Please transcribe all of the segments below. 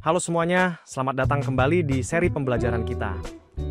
Halo semuanya, selamat datang kembali di seri pembelajaran kita.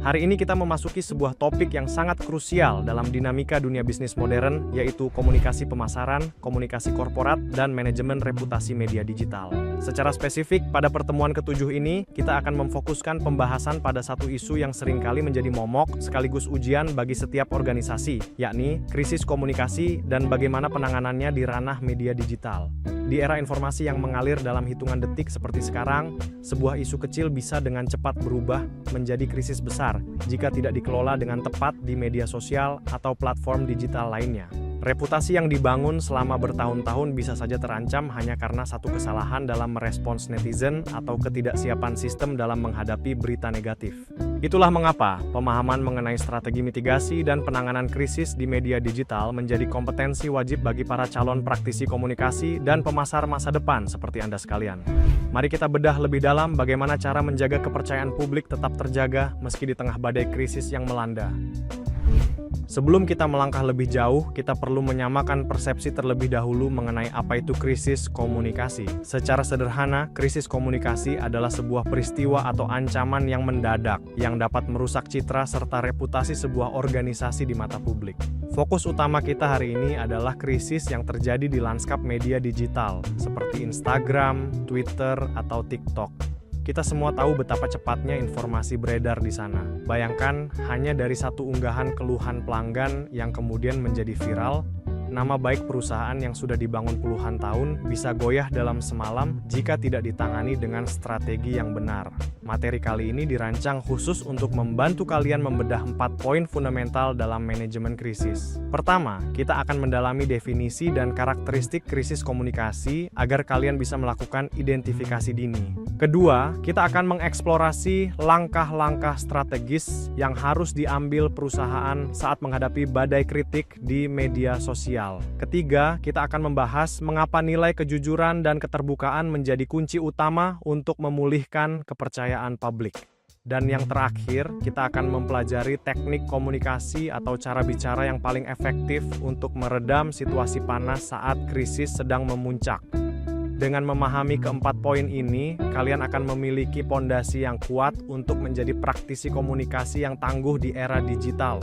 Hari ini kita memasuki sebuah topik yang sangat krusial dalam dinamika dunia bisnis modern, yaitu komunikasi pemasaran, komunikasi korporat, dan manajemen reputasi media digital. Secara spesifik, pada pertemuan ketujuh ini, kita akan memfokuskan pembahasan pada satu isu yang seringkali menjadi momok sekaligus ujian bagi setiap organisasi, yakni krisis komunikasi dan bagaimana penanganannya di ranah media digital. Di era informasi yang mengalir dalam hitungan detik seperti sekarang, sebuah isu kecil bisa dengan cepat berubah menjadi krisis besar jika tidak dikelola dengan tepat di media sosial atau platform digital lainnya. Reputasi yang dibangun selama bertahun-tahun bisa saja terancam hanya karena satu kesalahan dalam merespons netizen atau ketidaksiapan sistem dalam menghadapi berita negatif. Itulah mengapa pemahaman mengenai strategi mitigasi dan penanganan krisis di media digital menjadi kompetensi wajib bagi para calon praktisi komunikasi dan pemasar masa depan seperti Anda sekalian. Mari kita bedah lebih dalam bagaimana cara menjaga kepercayaan publik tetap terjaga meski di tengah badai krisis yang melanda. Sebelum kita melangkah lebih jauh, kita perlu menyamakan persepsi terlebih dahulu mengenai apa itu krisis komunikasi. Secara sederhana, krisis komunikasi adalah sebuah peristiwa atau ancaman yang mendadak, yang dapat merusak citra serta reputasi sebuah organisasi di mata publik. Fokus utama kita hari ini adalah krisis yang terjadi di lanskap media digital, seperti Instagram, Twitter, atau TikTok. Kita semua tahu betapa cepatnya informasi beredar di sana. Bayangkan, hanya dari satu unggahan keluhan pelanggan yang kemudian menjadi viral, nama baik perusahaan yang sudah dibangun puluhan tahun bisa goyah dalam semalam jika tidak ditangani dengan strategi yang benar. Materi kali ini dirancang khusus untuk membantu kalian membedah 4 poin fundamental dalam manajemen krisis. Pertama, kita akan mendalami definisi dan karakteristik krisis komunikasi agar kalian bisa melakukan identifikasi dini. Kedua, kita akan mengeksplorasi langkah-langkah strategis yang harus diambil perusahaan saat menghadapi badai kritik di media sosial. Ketiga, kita akan membahas mengapa nilai kejujuran dan keterbukaan menjadi kunci utama untuk memulihkan kepercayaan publik. Dan yang terakhir, kita akan mempelajari teknik komunikasi atau cara bicara yang paling efektif untuk meredam situasi panas saat krisis sedang memuncak. Dengan memahami keempat poin ini, kalian akan memiliki pondasi yang kuat untuk menjadi praktisi komunikasi yang tangguh di era digital.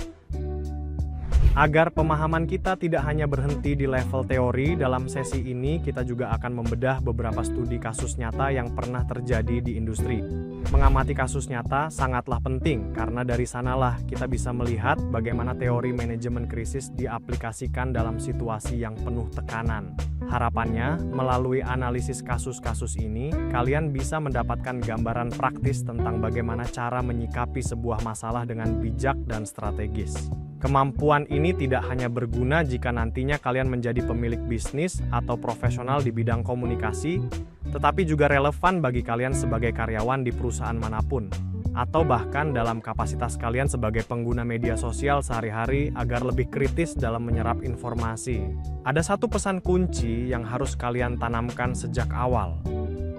Agar pemahaman kita tidak hanya berhenti di level teori, dalam sesi ini kita juga akan membedah beberapa studi kasus nyata yang pernah terjadi di industri. Mengamati kasus nyata sangatlah penting karena dari sanalah kita bisa melihat bagaimana teori manajemen krisis diaplikasikan dalam situasi yang penuh tekanan. Harapannya, melalui analisis kasus-kasus ini, kalian bisa mendapatkan gambaran praktis tentang bagaimana cara menyikapi sebuah masalah dengan bijak dan strategis. Kemampuan ini tidak hanya berguna jika nantinya kalian menjadi pemilik bisnis atau profesional di bidang komunikasi, tetapi juga relevan bagi kalian sebagai karyawan di perusahaan manapun, atau bahkan dalam kapasitas kalian sebagai pengguna media sosial sehari-hari agar lebih kritis dalam menyerap informasi. Ada satu pesan kunci yang harus kalian tanamkan sejak awal.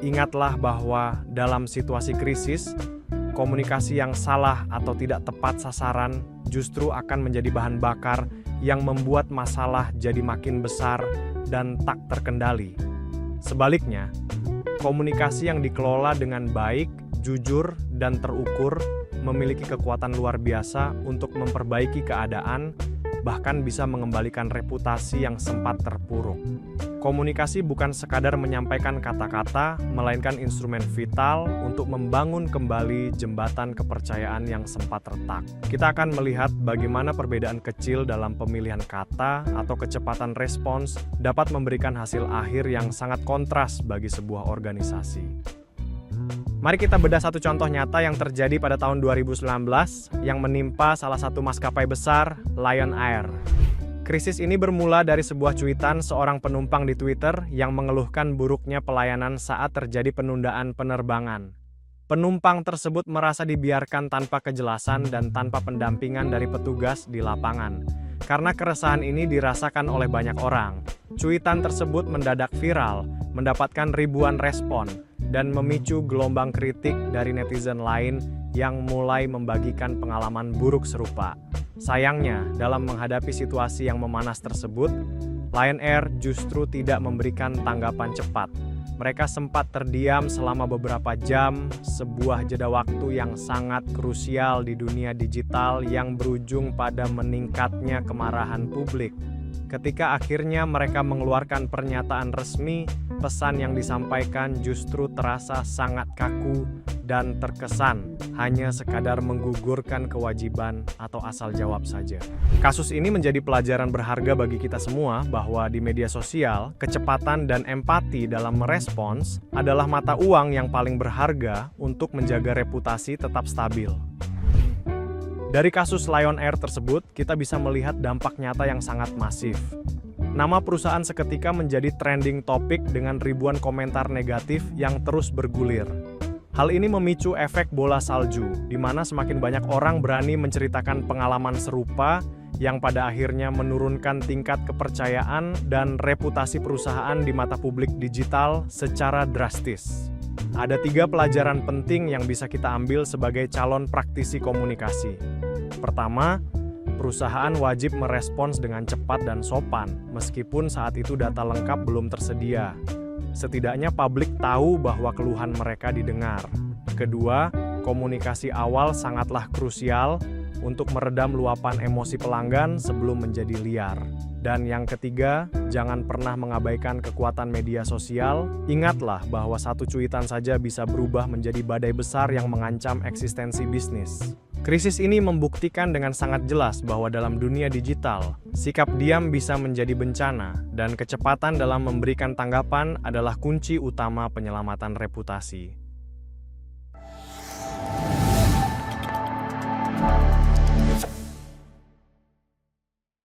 Ingatlah bahwa dalam situasi krisis, komunikasi yang salah atau tidak tepat sasaran justru akan menjadi bahan bakar yang membuat masalah jadi makin besar dan tak terkendali. Sebaliknya, komunikasi yang dikelola dengan baik, jujur, dan terukur memiliki kekuatan luar biasa untuk memperbaiki keadaan, bahkan bisa mengembalikan reputasi yang sempat terpuruk. Komunikasi bukan sekadar menyampaikan kata-kata, melainkan instrumen vital untuk membangun kembali jembatan kepercayaan yang sempat retak. Kita akan melihat bagaimana perbedaan kecil dalam pemilihan kata atau kecepatan respons dapat memberikan hasil akhir yang sangat kontras bagi sebuah organisasi. Mari kita bedah satu contoh nyata yang terjadi pada tahun 2019 yang menimpa salah satu maskapai besar, Lion Air. Krisis ini bermula dari sebuah cuitan seorang penumpang di Twitter yang mengeluhkan buruknya pelayanan saat terjadi penundaan penerbangan. Penumpang tersebut merasa dibiarkan tanpa kejelasan dan tanpa pendampingan dari petugas di lapangan. Karena keresahan ini dirasakan oleh banyak orang, cuitan tersebut mendadak viral, mendapatkan ribuan respon, dan memicu gelombang kritik dari netizen lain yang mulai membagikan pengalaman buruk serupa. Sayangnya, dalam menghadapi situasi yang memanas tersebut, Lion Air justru tidak memberikan tanggapan cepat. Mereka sempat terdiam selama beberapa jam, sebuah jeda waktu yang sangat krusial di dunia digital yang berujung pada meningkatnya kemarahan publik. Ketika akhirnya mereka mengeluarkan pernyataan resmi, pesan yang disampaikan justru terasa sangat kaku dan terkesan hanya sekadar menggugurkan kewajiban atau asal jawab saja. Kasus ini menjadi pelajaran berharga bagi kita semua bahwa di media sosial, kecepatan dan empati dalam merespons adalah mata uang yang paling berharga untuk menjaga reputasi tetap stabil. Dari kasus Lion Air tersebut, kita bisa melihat dampak nyata yang sangat masif. Nama perusahaan seketika menjadi trending topik dengan ribuan komentar negatif yang terus bergulir. Hal ini memicu efek bola salju, di mana semakin banyak orang berani menceritakan pengalaman serupa yang pada akhirnya menurunkan tingkat kepercayaan dan reputasi perusahaan di mata publik digital secara drastis. Ada 3 pelajaran penting yang bisa kita ambil sebagai calon praktisi komunikasi. Pertama, perusahaan wajib merespons dengan cepat dan sopan, meskipun saat itu data lengkap belum tersedia. Setidaknya publik tahu bahwa keluhan mereka didengar. Kedua, komunikasi awal sangatlah krusial untuk meredam luapan emosi pelanggan sebelum menjadi liar. Dan yang ketiga, jangan pernah mengabaikan kekuatan media sosial. Ingatlah bahwa satu cuitan saja bisa berubah menjadi badai besar yang mengancam eksistensi bisnis. Krisis ini membuktikan dengan sangat jelas bahwa dalam dunia digital, sikap diam bisa menjadi bencana, dan kecepatan dalam memberikan tanggapan adalah kunci utama penyelamatan reputasi.